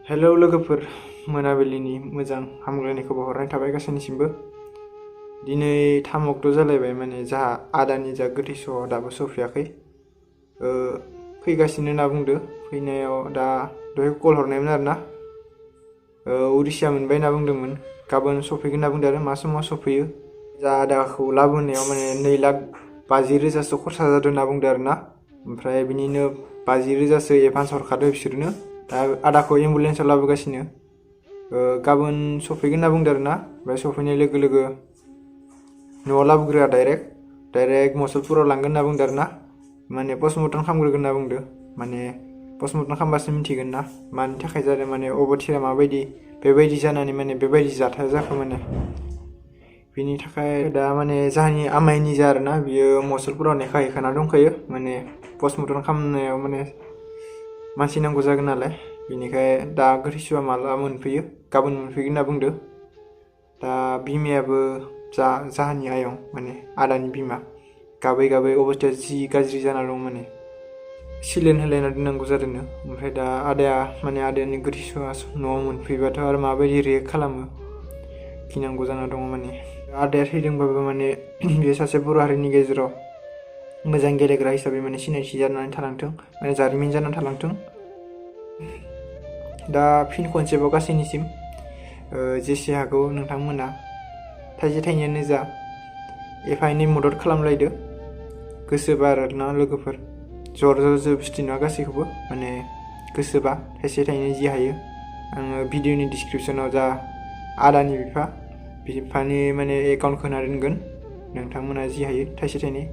Hello लोगोफोर, मोनाबिलिनि मोजां हामग्लायनायखौ बावहरनाय थाबाय गासैनिसिमबो। दिनै 3 अक्ट' जालायबाय, माने जाहा आदानि जा गोथै सह दाबो सफैयाखै। फैगासिनो होनना बुंदो। फैनायाव दा दहाय कल हरनायमोन आरोना, उरिष्या मोनबाय होनना बुंदोंमोन। गाबोन सफैगोन होनना बुंदों आरो मा समाव सफैयो। जा आदाखौ लाबोनायाव माने 2,50,000 खरसा जादों होनना बुंदों आरोना। ओमफ्राय बिनिनो 50,000 एडभान्स हरखादों बिसोरनो। दा आदाखौ एम्बुलेन्सआव लाबोगासिनो। गाबोन सफैगोन होनना बुंदों आरोना। ओमफ्राय सफैनाय लोगो लोगो न'आव लाबोग्रोआ डाइरेक्ट मुसलपुराव लांगोन होनना बुंदों आरोना। माने पस्टमर्टम खालामग्रोगोन होनना बुंदों। माने पस्टमर्टम खालामबासो मिथिगोन ना मानि थाखाय जादों, माने अबथिरा माबायदि बेबायदि जानानै माने बेबायदि जाथाया जाखो माने। बिनि थाखाय दा माने जाहानि आमाइनि जा आरोना, बियो मुसलपुराव नेखाहैखाना दंखायो। माने पस्टमर्टम खालामनायाव माने मानसि नांगौ जागोन नालाय, बिनिखाय दा गोथै सहआ माला मोनफैयो, गाबोन मोनफैगोन होनना बुंदो। दा बिमायाबो जाहानि आयं माने आदानि बिमा गाबै अबस्थाया जि गाज्रि जाना दं, माने सिलिन होलायना दोननांगौ जादोंनो। ओमफ्राय दा आदानि गोथै सहआ न'आव मोनफैबाथ' आरो माबायदि रियेक्ट खालामो गिनांगौ जाना दङ। माने आदाया थैदोंबाबो माने बेयो सासे बर' हारिनि गेजेराव मोजां गेलेग्रा हिसाबै माने सिनायथि जानानै थालांथों, माने जारिमिन जानानै थालांथों। दा फिन खनसेबाव गासैनिसिम जेसे हागौ नोंथांमोना थाइसे थाइनैयानो जा एफा एनै मदद खालामलायदो। गोसोबा आरोना लोगोफोर, जबरजस्ति नङा गासैखौबो, माने गोसोबा थाइसे थाइनै जि हायो। आङो भिडिअनि डिसक्रिपसनाव जा आदानि बिफानि माने एकाउन्ट होना दोनगोन, नोंथांमोना जि हायो थाइसे थाइनै